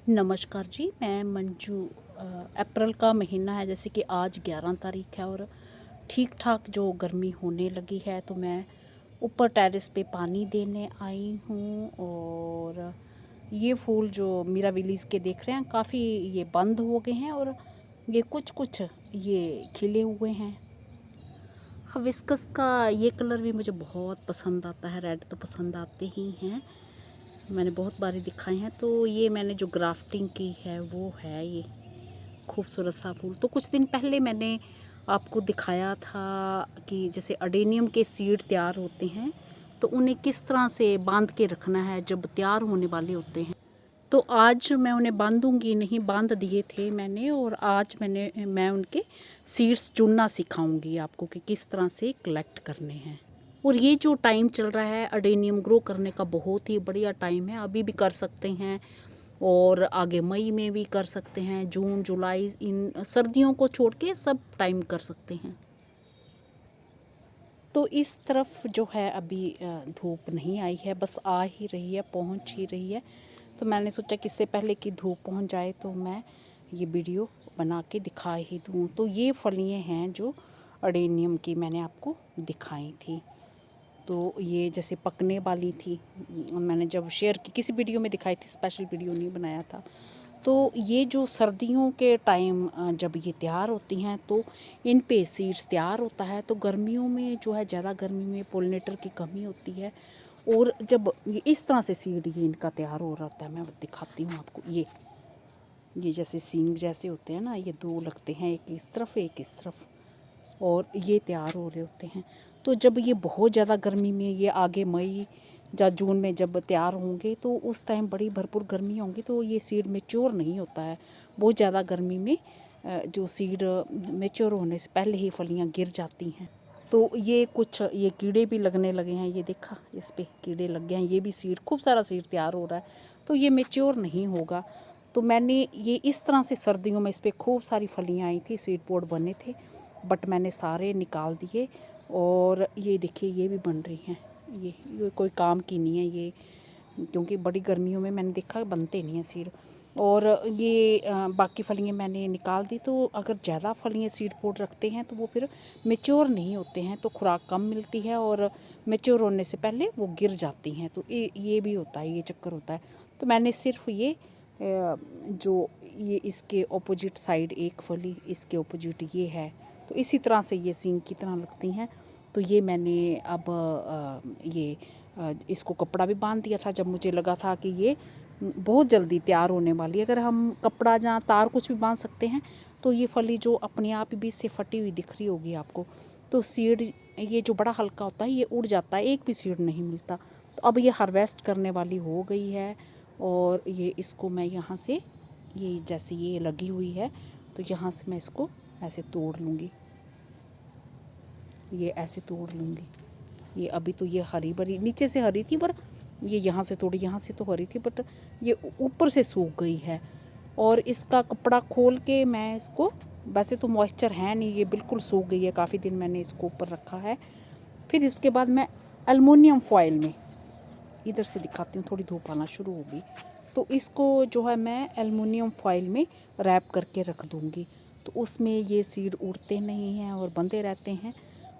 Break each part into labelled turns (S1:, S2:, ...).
S1: नमस्कार जी, मैं मंजू। अप्रैल का महीना है, जैसे कि आज 11 तारीख है और ठीक ठाक जो गर्मी होने लगी है, तो मैं ऊपर टेरेस पे पानी देने आई हूँ। और ये फूल जो मिराविलीज के देख रहे हैं, काफ़ी ये बंद हो गए हैं और ये कुछ कुछ ये खिले हुए हैं। हिबिस्कस का ये कलर भी मुझे बहुत पसंद आता है, रेड तो पसंद आते ही हैं, मैंने बहुत बारी दिखाए हैं। तो ये मैंने जो ग्राफ्टिंग की है वो है ये खूबसूरत सा फूल। तो कुछ दिन पहले मैंने आपको दिखाया था कि जैसे अडेनियम के सीड तैयार होते हैं तो उन्हें किस तरह से बांध के रखना है जब तैयार होने वाले होते हैं। तो आज मैं उन्हें बांधूंगी नहीं, बांध दिए थे मैंने, और आज मैं उनके सीड्स चुनना सिखाऊंगी आपको कि किस तरह से कलेक्ट करने हैं। और ये जो टाइम चल रहा है अडेनियम ग्रो करने का, बहुत ही बढ़िया टाइम है, अभी भी कर सकते हैं और आगे मई में भी कर सकते हैं, जून जुलाई, इन सर्दियों को छोड़ के सब टाइम कर सकते हैं। तो इस तरफ जो है अभी धूप नहीं आई है, बस आ ही रही है, पहुंच ही रही है। तो मैंने सोचा कि इससे पहले कि धूप पहुंच जाए तो मैं ये वीडियो बना के दिखा ही दूँ। तो ये फलियाँ हैं जो अडेनियम की मैंने आपको दिखाई थी। तो ये जैसे पकने वाली थी, मैंने जब शेयर की, किसी वीडियो में दिखाई थी, स्पेशल वीडियो नहीं बनाया था। तो ये जो सर्दियों के टाइम जब ये तैयार होती हैं तो इन पे सीड्स तैयार होता है। तो गर्मियों में जो है, ज़्यादा गर्मी में पोलिनेटर की कमी होती है, और जब ये इस तरह से सीड ये इनका तैयार हो रहा होता है, मैं दिखाती हूँ आपको। ये जैसे सींग जैसे होते हैं ना, ये दो लगते हैं, एक इस तरफ एक इस तरफ, और ये तैयार हो रहे होते हैं। तो जब ये बहुत ज़्यादा गर्मी में, ये आगे मई या जून में जब तैयार होंगे तो उस टाइम बड़ी भरपूर गर्मी होंगी, तो ये सीड मैच्योर नहीं होता है। बहुत ज़्यादा गर्मी में जो सीड मैच्योर होने से पहले ही फलियां गिर जाती हैं। तो ये कुछ ये कीड़े भी लगने लगे हैं, ये देखा, इस पे कीड़े लग गए हैं। ये भी सीड, खूब सारा सीड तैयार हो रहा है, तो ये मैच्योर नहीं होगा। तो मैंने ये इस तरह से सर्दियों में इस पर खूब सारी फलियाँ आई थी, सीड पोड बने थे, बट मैंने सारे निकाल दिए। और ये देखिए, ये भी बन रही हैं। ये कोई काम की नहीं है ये, क्योंकि बड़ी गर्मियों में मैंने देखा बनते नहीं हैं सीड। और ये बाकी फलियाँ मैंने निकाल दी। तो अगर ज़्यादा फलियाँ सीड पोड रखते हैं तो वो फिर मैच्योर नहीं होते हैं, तो खुराक कम मिलती है और मैच्योर होने से पहले वो गिर जाती हैं। तो ये भी होता है, ये चक्कर होता है। तो मैंने सिर्फ ये जो ये इसके ऑपोजिट साइड एक फली, इसके ऑपोजिट ये है, तो इसी तरह से ये सींग की तरह लगती हैं। तो ये मैंने अब इसको कपड़ा भी बांध दिया था जब मुझे लगा था कि ये बहुत जल्दी तैयार होने वाली है। अगर हम कपड़ा जहाँ तार कुछ भी बांध सकते हैं, तो ये फली जो अपने आप ही बीच से फटी हुई दिख रही होगी आपको, तो सीड ये जो बड़ा हल्का होता है ये उड़ जाता है, एक भी सीड नहीं मिलता। तो अब ये हार्वेस्ट करने वाली हो गई है, और ये इसको मैं यहाँ से, ये जैसे ये लगी हुई है, तो यहाँ से मैं इसको ऐसे तोड़ लूँगी, ये ऐसे तोड़ लूँगी। ये अभी तो ये हरी भरी नीचे से हरी थी, पर ये यहाँ से थोड़ी, यहाँ से तो हरी थी, बट ये ऊपर से सूख गई है। और इसका कपड़ा खोल के मैं इसको, वैसे तो मॉइस्चर है नहीं, ये बिल्कुल सूख गई है, काफ़ी दिन मैंने इसको ऊपर रखा है। फिर इसके बाद मैं एल्युमिनियम फॉयल में, इधर से दिखाती हूँ, थोड़ी धूप आना शुरू होगी, तो इसको जो है मैं एल्युमिनियम फॉयल में रैप करके रख दूँगी। तो उसमें ये सीड उड़ते नहीं हैं और बंधे रहते हैं।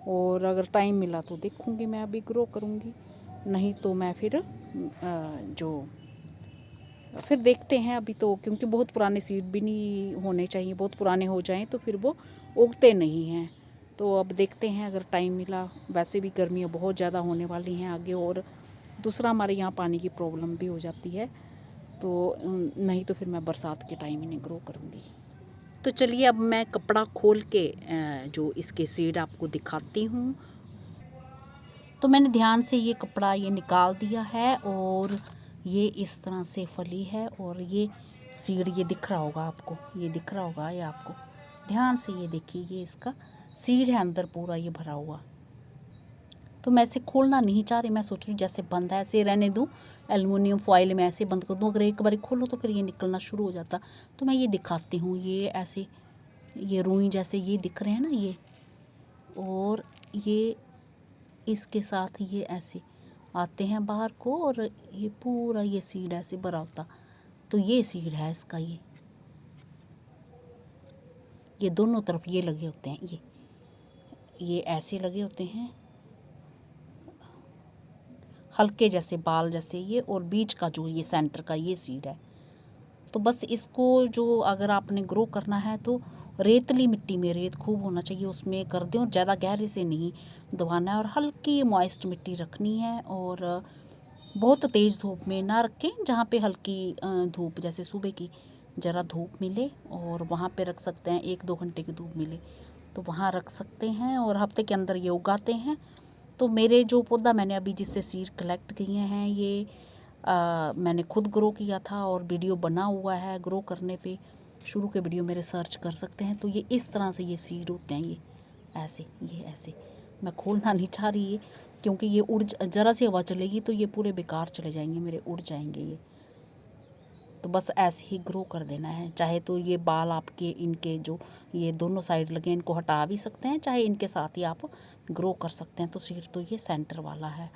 S1: और अगर टाइम मिला तो देखूँगी, मैं अभी ग्रो करूँगी, नहीं तो मैं फिर देखते हैं। अभी तो क्योंकि बहुत पुराने सीड भी नहीं होने चाहिए, बहुत पुराने हो जाएं तो फिर वो उगते नहीं हैं। तो अब देखते हैं अगर टाइम मिला। वैसे भी गर्मियाँ बहुत ज़्यादा होने वाली हैं आगे, और दूसरा हमारे यहाँ पानी की प्रॉब्लम भी हो जाती है, तो नहीं तो फिर मैं बरसात के टाइम इन्हें ग्रो करूँगी। तो चलिए अब मैं कपड़ा खोल के जो इसके सीड आपको दिखाती हूँ। तो मैंने ध्यान से ये कपड़ा ये निकाल दिया है, और ये इस तरह से फली है, और ये सीड ये दिख रहा होगा आपको, ये दिख रहा होगा, ये आपको ध्यान से ये देखिए, ये इसका सीड है अंदर पूरा ये भरा हुआ। तो मैं इसे खोलना नहीं चाह रही, मैं सोच रही हूँ जैसे बंद है ऐसे रहने दूँ, एल्युमिनियम फॉइल में ऐसे बंद कर दूँ। अगर एक बार खोलो तो फिर ये निकलना शुरू हो जाता। तो मैं ये दिखाती हूँ, ये ऐसे, ये रुई जैसे ये दिख रहे हैं ना ये, और ये इसके साथ ये ऐसे आते हैं बाहर को, और ये पूरा ये सीड ऐसे भरा होता। तो ये सीड है इसका, ये दोनों तरफ ये लगे होते हैं, ये ऐसे लगे होते हैं हल्के जैसे बाल जैसे ये, और बीच का जो ये सेंटर का ये सीड है। तो बस इसको जो अगर आपने ग्रो करना है तो रेतली मिट्टी में, रेत खूब होना चाहिए उसमें कर दें, और ज़्यादा गहरे से नहीं दबाना है, और हल्की मॉइस्ट मिट्टी रखनी है, और बहुत तेज़ धूप में ना रखें, जहाँ पे हल्की धूप जैसे सुबह की ज़रा धूप मिले, और वहाँ पे रख सकते हैं 1-2 घंटे की धूप मिले तो वहाँ रख सकते हैं, और हफ्ते के अंदर ये उगाते हैं। तो मेरे जो पौधा मैंने अभी जिससे सीड कलेक्ट किए हैं ये मैंने खुद ग्रो किया था, और वीडियो बना हुआ है ग्रो करने पे, शुरू के वीडियो मेरे सर्च कर सकते हैं। तो ये इस तरह से ये सीड होते हैं, ये ऐसे मैं खोलना नहीं चाह रही है क्योंकि ये उड़ ज़रा सी हवा चलेगी तो ये पूरे बेकार चले जाएंगे मेरे, उड़ जाएंगे ये। तो बस ऐसे ही ग्रो कर देना है। चाहे तो ये बाल आपके इनके जो ये दोनों साइड लगे इनको हटा भी सकते हैं, चाहे इनके साथ ही आप ग्रो कर सकते हैं। तो सीड तो ये सेंटर वाला है।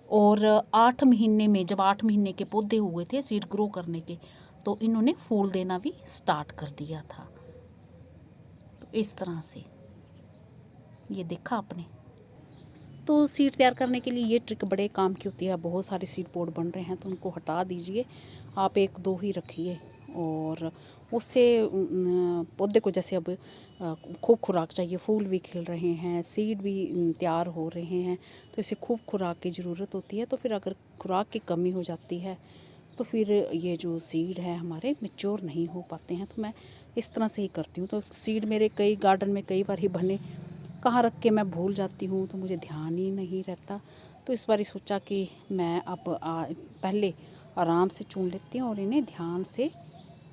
S1: और 8 महीने में, जब 8 महीने के पौधे हुए थे सीड ग्रो करने के, तो इन्होंने फूल देना भी स्टार्ट कर दिया था। तो इस तरह से ये देखा आपने। तो सीड तैयार करने के लिए ये ट्रिक बड़े काम की होती है। बहुत सारे सीड पोट बन रहे हैं तो उनको हटा दीजिए, आप 1-2 ही रखिए, और उससे पौधे को जैसे अब खूब खुराक चाहिए, फूल भी खिल रहे हैं, सीड भी तैयार हो रहे हैं, तो इसे खूब खुराक की ज़रूरत होती है। तो फिर अगर खुराक की कमी हो जाती है तो फिर ये जो सीड है हमारे मैच्योर नहीं हो पाते हैं। तो मैं इस तरह से ही करती हूँ। तो सीड मेरे कई गार्डन में कई बार ही बने, कहाँ रख के मैं भूल जाती हूँ, तो मुझे ध्यान ही नहीं रहता। तो इस बार सोचा कि मैं अब पहले आराम से चुन लेती हूँ और इन्हें ध्यान से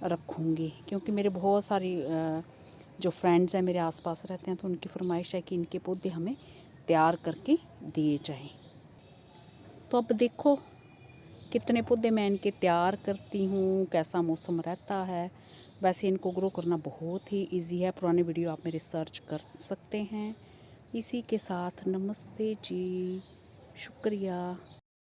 S1: रखूँगी, क्योंकि मेरे बहुत सारी जो फ्रेंड्स हैं मेरे आसपास रहते हैं तो उनकी फरमाइश है कि इनके पौधे हमें तैयार करके दिए जाएं। तो अब देखो कितने पौधे मैं इनके तैयार करती हूँ, कैसा मौसम रहता है। वैसे इनको ग्रो करना बहुत ही इजी है, पुराने वीडियो आप मेरे सर्च कर सकते हैं। इसी के साथ नमस्ते जी, शुक्रिया।